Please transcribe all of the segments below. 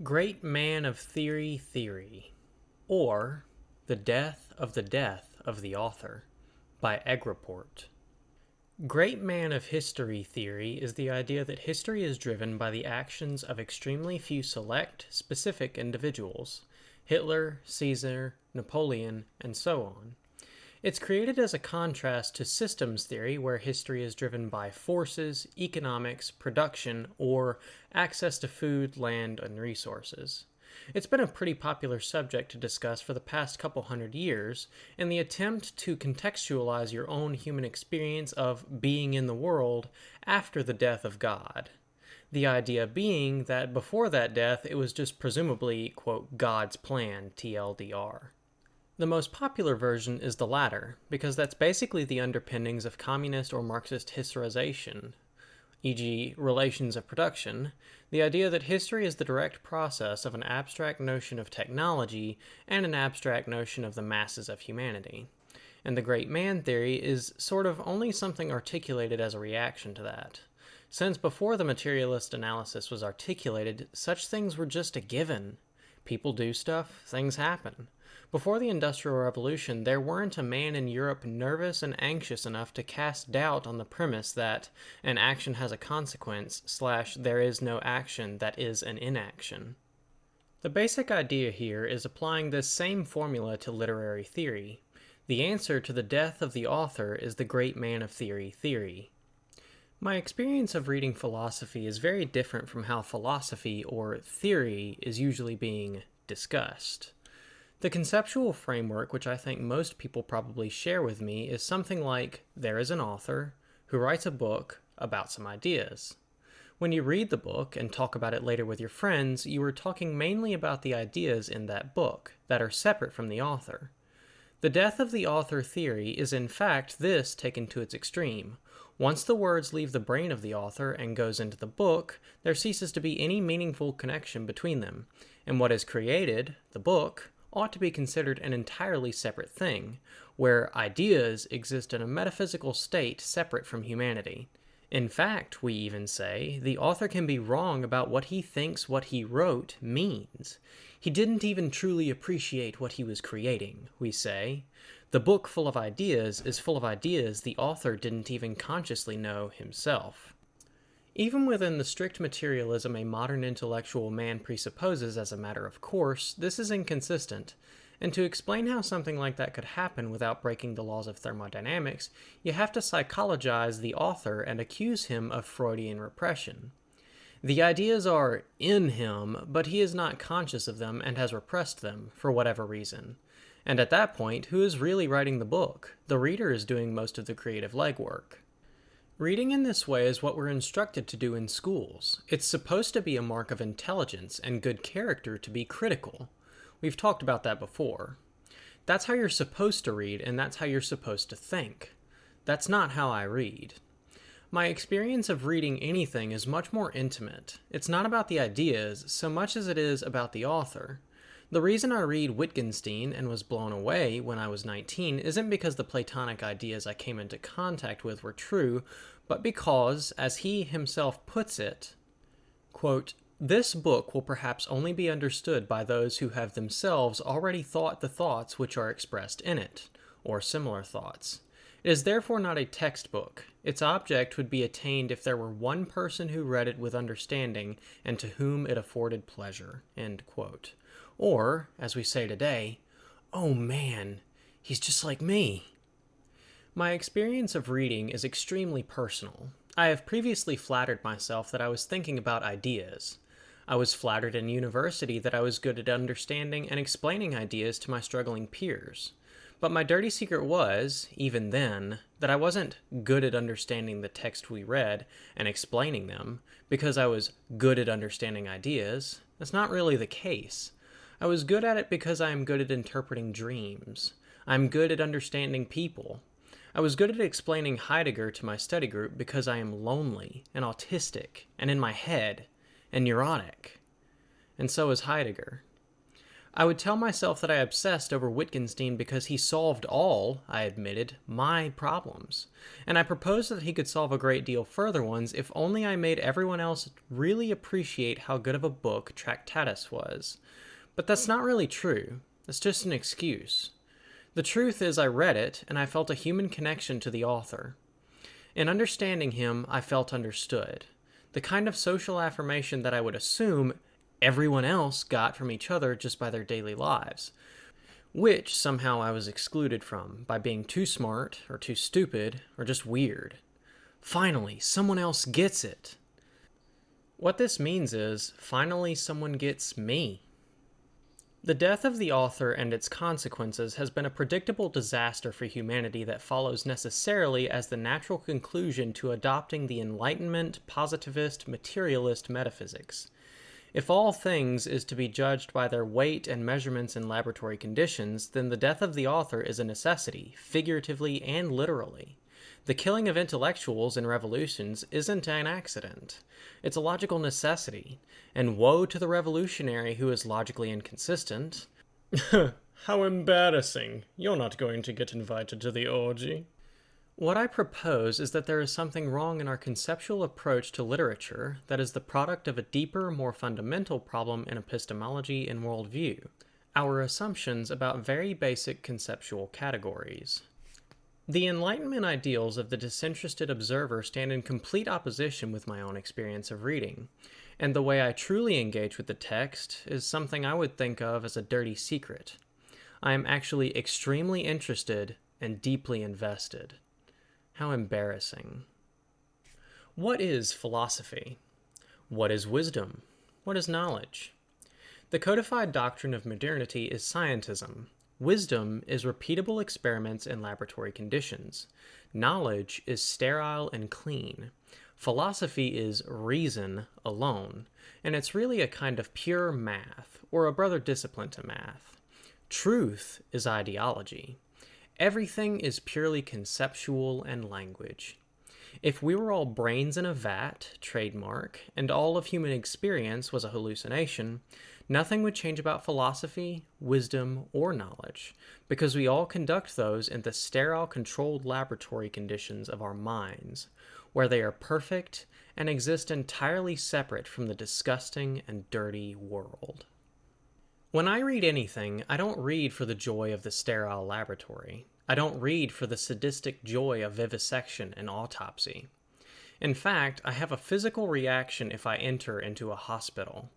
Great Man of Theory, or The Death of the Author, by Eggreport. Great man of history theory is the idea that history is driven by the actions of extremely few select, specific individuals Hitler, Caesar, Napoleon, and so on. It's created as a contrast to systems theory, where history is driven by forces, economics, production, or access to food, land, and resources. It's been a pretty popular subject to discuss for the past couple hundred years, in the attempt to contextualize your own human experience of being in the world after the death of God. The idea being that before that death, it was just presumably, quote, God's plan, TLDR. The most popular version is the latter, because that's basically the underpinnings of communist or Marxist historization, e.g., relations of production, the idea that history is the direct process of an abstract notion of technology and an abstract notion of the masses of humanity. And the great man theory is sort of only something articulated as a reaction to that. Since before the materialist analysis was articulated, such things were just a given. People do stuff, things happen. Before the Industrial Revolution, there weren't a man in Europe nervous and anxious enough to cast doubt on the premise that an action has a consequence / there is no action that is an inaction. The basic idea here is applying this same formula to literary theory. The answer to the death of the author is the great man of theory. My experience of reading philosophy is very different from how philosophy or theory is usually being discussed. The conceptual framework, which I think most people probably share with me, is something like there is an author who writes a book about some ideas. When you read the book and talk about it later with your friends, you are talking mainly about the ideas in that book that are separate from the author. The death of the author theory is in fact this taken to its extreme. Once the words leave the brain of the author and goes into the book, there ceases to be any meaningful connection between them, and what is created, the book, ought to be considered an entirely separate thing, where ideas exist in a metaphysical state separate from humanity. In fact, we even say, the author can be wrong about what he thinks what he wrote means. He didn't even truly appreciate what he was creating, we say. The book full of ideas is full of ideas the author didn't even consciously know himself. Even within the strict materialism a modern intellectual man presupposes as a matter of course, this is inconsistent, and to explain how something like that could happen without breaking the laws of thermodynamics, you have to psychologize the author and accuse him of Freudian repression. The ideas are in him, but he is not conscious of them and has repressed them, for whatever reason. And at that point, who is really writing the book? The reader is doing most of the creative legwork. Reading in this way is what we're instructed to do in schools. It's supposed to be a mark of intelligence and good character to be critical. We've talked about that before. That's how you're supposed to read, and that's how you're supposed to think. That's not how I read. My experience of reading anything is much more intimate. It's not about the ideas so much as it is about the author. The reason I read Wittgenstein and was blown away when I was 19 isn't because the Platonic ideas I came into contact with were true, but because, as he himself puts it, quote, this book will perhaps only be understood by those who have themselves already thought the thoughts which are expressed in it, or similar thoughts. It is therefore not a textbook. Its object would be attained if there were one person who read it with understanding and to whom it afforded pleasure, end quote. Or, as we say today, oh man, he's just like me. My experience of reading is extremely personal. I have previously flattered myself that I was thinking about ideas. I was flattered in university that I was good at understanding and explaining ideas to my struggling peers. But my dirty secret was, even then, that I wasn't good at understanding the text we read and explaining them because I was good at understanding ideas. That's not really the case. I was good at it because I am good at interpreting dreams. I'm good at understanding people. I was good at explaining Heidegger to my study group because I am lonely and autistic and in my head and neurotic. And so is Heidegger. I would tell myself that I obsessed over Wittgenstein because he solved all, I admitted, my problems. And I proposed that he could solve a great deal further ones if only I made everyone else really appreciate how good of a book Tractatus was. But that's not really true. It's just an excuse. The truth is I read it, and I felt a human connection to the author. In understanding him, I felt understood. The kind of social affirmation that I would assume everyone else got from each other just by their daily lives, which somehow I was excluded from by being too smart, or too stupid, or just weird. Finally, someone else gets it. What this means is, finally someone gets me. The death of the author and its consequences has been a predictable disaster for humanity that follows necessarily as the natural conclusion to adopting the Enlightenment, positivist, materialist metaphysics. If all things is to be judged by their weight and measurements in laboratory conditions, then the death of the author is a necessity, figuratively and literally. The killing of intellectuals in revolutions isn't an accident. It's a logical necessity, and woe to the revolutionary who is logically inconsistent. How embarrassing. You're not going to get invited to the orgy. What I propose is that there is something wrong in our conceptual approach to literature that is the product of a deeper, more fundamental problem in epistemology and worldview, our assumptions about very basic conceptual categories. The Enlightenment ideals of the disinterested observer stand in complete opposition with my own experience of reading, and the way I truly engage with the text is something I would think of as a dirty secret. I am actually extremely interested and deeply invested. How embarrassing. What is philosophy? What is wisdom? What is knowledge? The codified doctrine of modernity is scientism. Wisdom is repeatable experiments in laboratory conditions. Knowledge is sterile and clean. Philosophy is reason alone, and it's really a kind of pure math, or a brother discipline to math. Truth is ideology. Everything is purely conceptual and language. If we were all brains in a vat, trademark, and all of human experience was a hallucination, nothing would change about philosophy, wisdom, or knowledge, because we all conduct those in the sterile, controlled laboratory conditions of our minds, where they are perfect and exist entirely separate from the disgusting and dirty world. When I read anything, I don't read for the joy of the sterile laboratory. I don't read for the sadistic joy of vivisection and autopsy. In fact, I have a physical reaction if I enter into a hospital.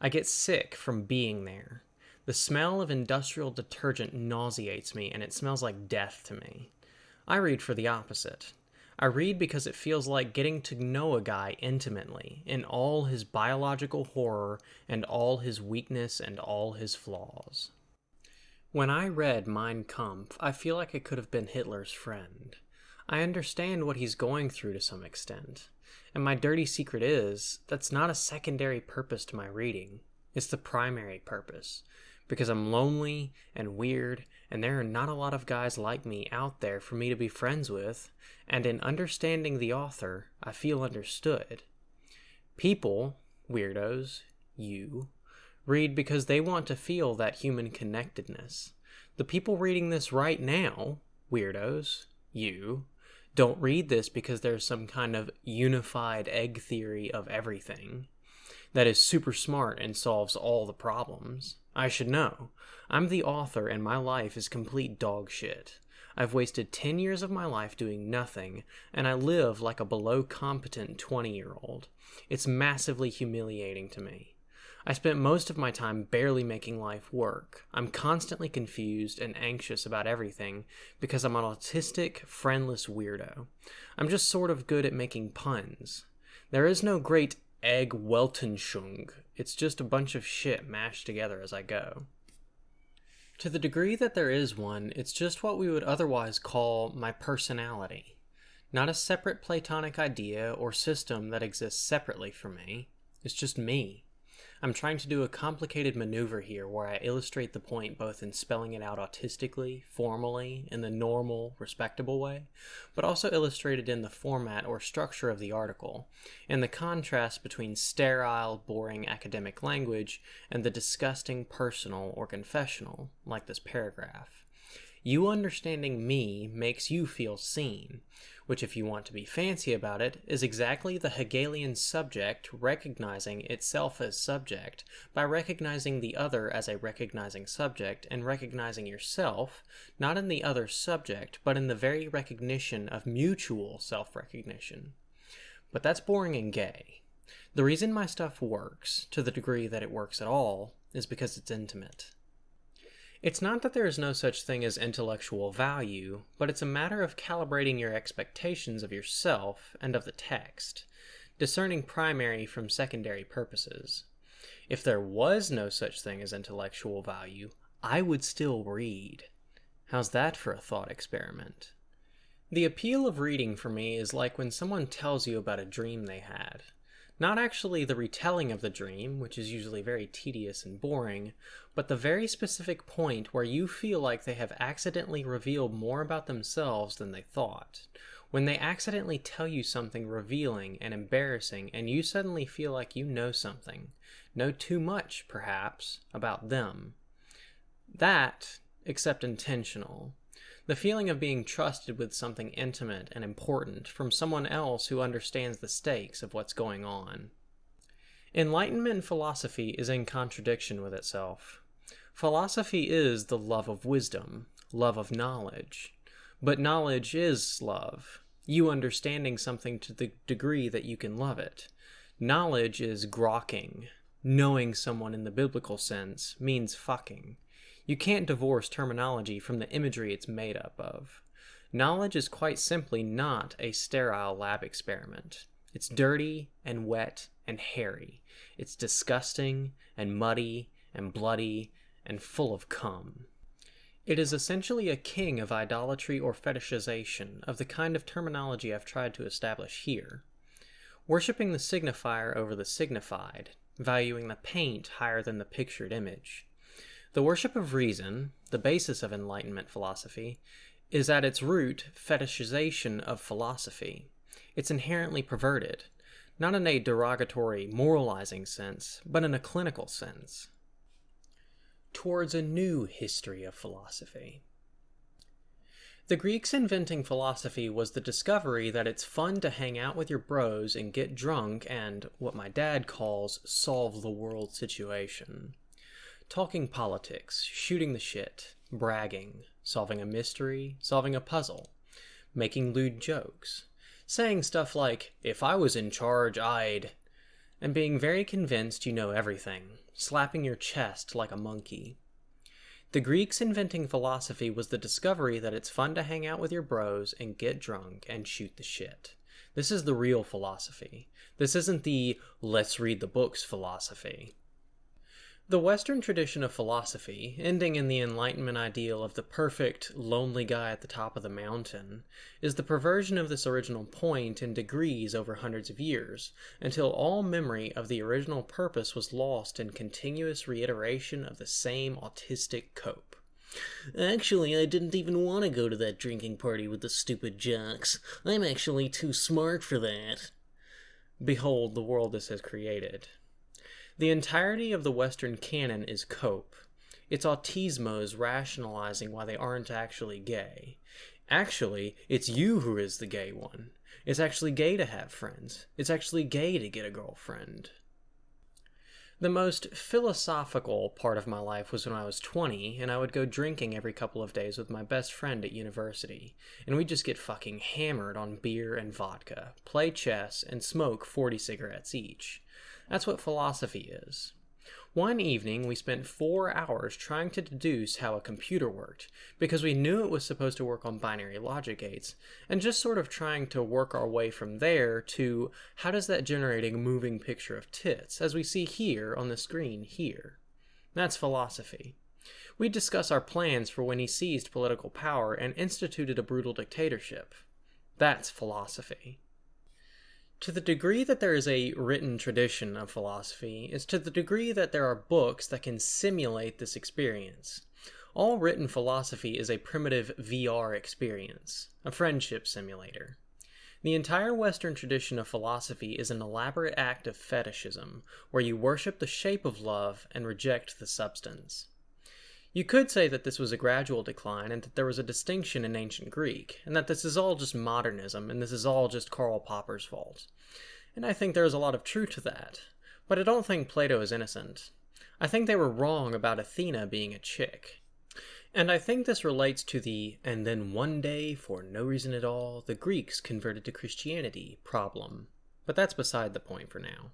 I get sick from being there. The smell of industrial detergent nauseates me, and it smells like death to me. I read for the opposite. I read because it feels like getting to know a guy intimately, in all his biological horror, and all his weakness, and all his flaws. When I read Mein Kampf, I feel like I could have been Hitler's friend. I understand what he's going through to some extent. And my dirty secret is, that's not a secondary purpose to my reading. It's the primary purpose. Because I'm lonely and weird, and there are not a lot of guys like me out there for me to be friends with, and in understanding the author, I feel understood. People, weirdos, you, read because they want to feel that human connectedness. The people reading this right now, weirdos, you, don't read this because there's some kind of unified egg theory of everything that is super smart and solves all the problems. I should know. I'm the author and my life is complete dog shit. I've wasted 10 years of my life doing nothing, and I live like a below-competent 20-year-old. It's massively humiliating to me. I spent most of my time barely making life work. I'm constantly confused and anxious about everything because I'm an autistic, friendless weirdo. I'm just sort of good at making puns. There is no great egg Weltanschauung. It's just a bunch of shit mashed together as I go. To the degree that there is one, it's just what we would otherwise call my personality. Not a separate Platonic idea or system that exists separately from me. It's just me. I'm trying to do a complicated maneuver here where I illustrate the point both in spelling it out autistically, formally, in the normal, respectable way, but also illustrate it in the format or structure of the article, and the contrast between sterile, boring academic language and the disgusting personal or confessional, like this paragraph. You understanding me makes you feel seen, which, if you want to be fancy about it, is exactly the Hegelian subject recognizing itself as subject by recognizing the other as a recognizing subject and recognizing yourself, not in the other subject, but in the very recognition of mutual self-recognition. But that's boring and gay. The reason my stuff works, to the degree that it works at all, is because it's intimate. It's not that there is no such thing as intellectual value, but it's a matter of calibrating your expectations of yourself and of the text, discerning primary from secondary purposes. If there was no such thing as intellectual value, I would still read. How's that for a thought experiment? The appeal of reading for me is like when someone tells you about a dream they had. Not actually the retelling of the dream, which is usually very tedious and boring, but the very specific point where you feel like they have accidentally revealed more about themselves than they thought. When they accidentally tell you something revealing and embarrassing and you suddenly feel like you know something, know too much, perhaps, about them. That, except intentional. The feeling of being trusted with something intimate and important from someone else who understands the stakes of what's going on. Enlightenment philosophy is in contradiction with itself. Philosophy is the love of wisdom, love of knowledge. But knowledge is love, you understanding something to the degree that you can love it. Knowledge is grokking. Knowing someone in the biblical sense means fucking. You can't divorce terminology from the imagery it's made up of. Knowledge is quite simply not a sterile lab experiment. It's dirty and wet and hairy. It's disgusting and muddy and bloody and full of cum. It is essentially a king of idolatry or fetishization of the kind of terminology I've tried to establish here. Worshipping the signifier over the signified, valuing the paint higher than the pictured image. The worship of reason, the basis of Enlightenment philosophy, is at its root fetishization of philosophy. It's inherently perverted, not in a derogatory, moralizing sense, but in a clinical sense. Towards a new history of philosophy. The Greeks inventing philosophy was the discovery that it's fun to hang out with your bros and get drunk and, what my dad calls, solve the world situation. Talking politics, shooting the shit, bragging, solving a mystery, solving a puzzle, making lewd jokes, saying stuff like, if I was in charge, I'd... and being very convinced you know everything, slapping your chest like a monkey. The Greeks inventing philosophy was the discovery that it's fun to hang out with your bros and get drunk and shoot the shit. This is the real philosophy. This isn't the let's read the books philosophy. The Western tradition of philosophy, ending in the Enlightenment ideal of the perfect, lonely guy at the top of the mountain, is the perversion of this original point in degrees over hundreds of years, until all memory of the original purpose was lost in continuous reiteration of the same autistic cope. Actually, I didn't even want to go to that drinking party with the stupid jocks. I'm actually too smart for that. Behold the world this has created. The entirety of the Western canon is cope. It's autismos rationalizing why they aren't actually gay. Actually, it's you who is the gay one. It's actually gay to have friends. It's actually gay to get a girlfriend. The most philosophical part of my life was when I was 20, and I would go drinking every couple of days with my best friend at university, and we'd just get fucking hammered on beer and vodka, play chess, and smoke 40 cigarettes each. That's what philosophy is. One evening, we spent 4 hours trying to deduce how a computer worked, because we knew it was supposed to work on binary logic gates, and just sort of trying to work our way from there to how does that generate a moving picture of tits, as we see here on the screen here. That's philosophy. We discuss our plans for when he seized political power and instituted a brutal dictatorship. That's philosophy. To the degree that there is a written tradition of philosophy is to the degree that there are books that can simulate this experience. All written philosophy is a primitive VR experience, a friendship simulator. The entire Western tradition of philosophy is an elaborate act of fetishism, where you worship the shape of love and reject the substance. You could say that this was a gradual decline and that there was a distinction in ancient Greek, and that this is all just modernism and this is all just Karl Popper's fault. And I think there is a lot of truth to that, but I don't think Plato is innocent. I think they were wrong about Athena being a chick. And I think this relates to the "and then one day, for no reason at all, the Greeks converted to Christianity" problem, but that's beside the point for now.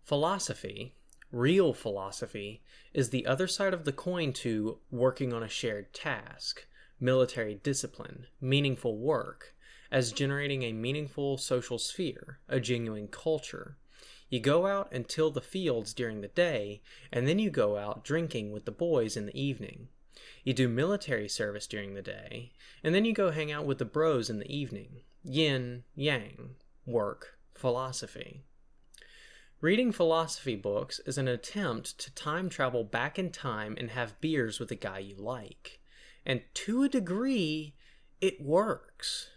Philosophy, real philosophy, is the other side of the coin to working on a shared task, military discipline, meaningful work, as generating a meaningful social sphere, a genuine culture. You go out and till the fields during the day, and then you go out drinking with the boys in the evening. You do military service during the day, and then you go hang out with the bros in the evening. Yin, yang, work, philosophy. Reading philosophy books is an attempt to time travel back in time and have beers with a guy you like. And to a degree, it works.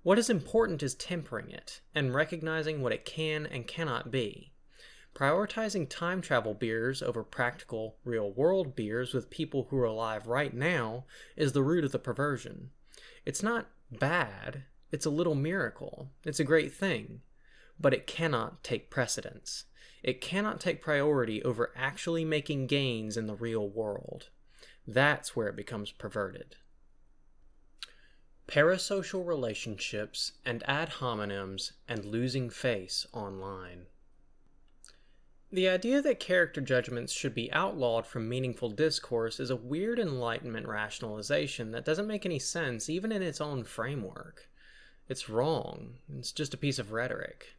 What is important is tempering it, and recognizing what it can and cannot be. Prioritizing time travel beers over practical, real-world beers with people who are alive right now is the root of the perversion. It's not bad, it's a little miracle, it's a great thing, but it cannot take precedence. It cannot take priority over actually making gains in the real world. That's where it becomes perverted. Parasocial relationships and ad hominems and losing face online. The idea that character judgments should be outlawed from meaningful discourse is a weird Enlightenment rationalization that doesn't make any sense even in its own framework. It's wrong. It's just a piece of rhetoric.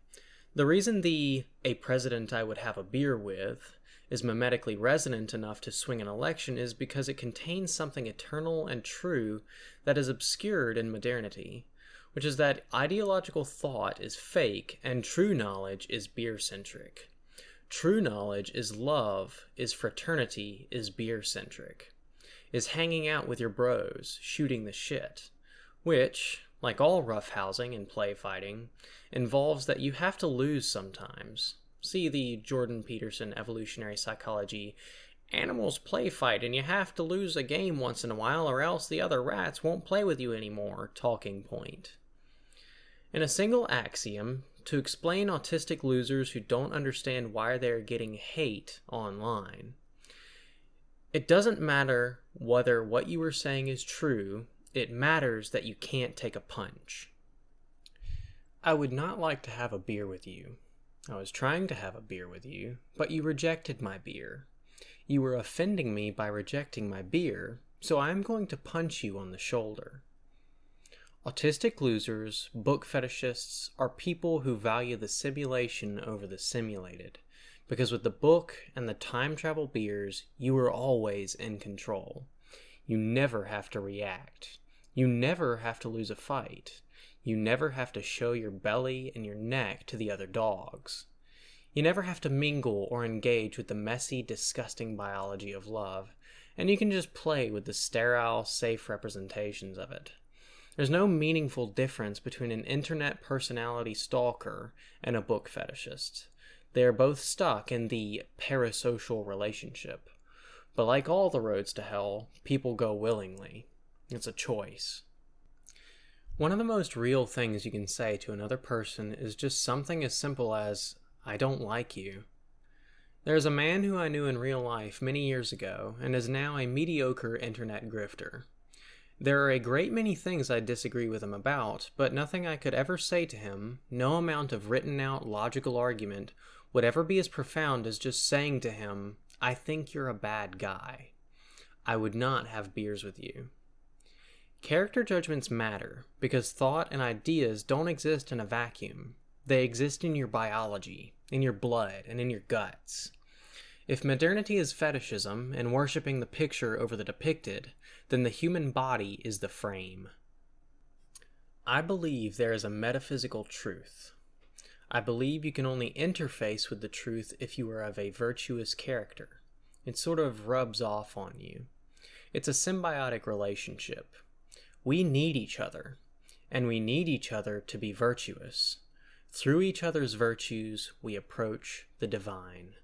The reason the "a president I would have a beer with" is mimetically resonant enough to swing an election is because it contains something eternal and true that is obscured in modernity, which is that ideological thought is fake and true knowledge is beer-centric. True knowledge is love, is fraternity, is beer-centric, is hanging out with your bros, shooting the shit, which, like all roughhousing and play fighting, involves that you have to lose sometimes. See the Jordan Peterson evolutionary psychology, animals play fight and you have to lose a game once in a while or else the other rats won't play with you anymore talking point. In a single axiom, to explain autistic losers who don't understand why they're getting hate online. It doesn't matter whether what you are saying is true, it matters that you can't take a punch. I would not like to have a beer with you. I was trying to have a beer with you, but you rejected my beer. You were offending me by rejecting my beer, so I am going to punch you on the shoulder. Autistic losers, book fetishists, are people who value the simulation over the simulated, because with the book and the time travel beers, you are always in control. You never have to react. You never have to lose a fight. You never have to show your belly and your neck to the other dogs. You never have to mingle or engage with the messy, disgusting biology of love, and you can just play with the sterile, safe representations of it. There's no meaningful difference between an internet personality stalker and a book fetishist. They are both stuck in the parasocial relationship. But like all the roads to hell, people go willingly. It's a choice. One of the most real things you can say to another person is just something as simple as, "I don't like you." There's a man who I knew in real life many years ago and is now a mediocre internet grifter. There are a great many things I disagree with him about, but nothing I could ever say to him, no amount of written-out logical argument, would ever be as profound as just saying to him, "I think you're a bad guy. I would not have beers with you." Character judgments matter, because thought and ideas don't exist in a vacuum. They exist in your biology, in your blood, and in your guts. If modernity is fetishism and worshipping the picture over the depicted, then the human body is the frame. I believe there is a metaphysical truth. I believe you can only interface with the truth if you are of a virtuous character. It sort of rubs off on you. It's a symbiotic relationship. We need each other, and we need each other to be virtuous. Through each other's virtues, we approach the divine.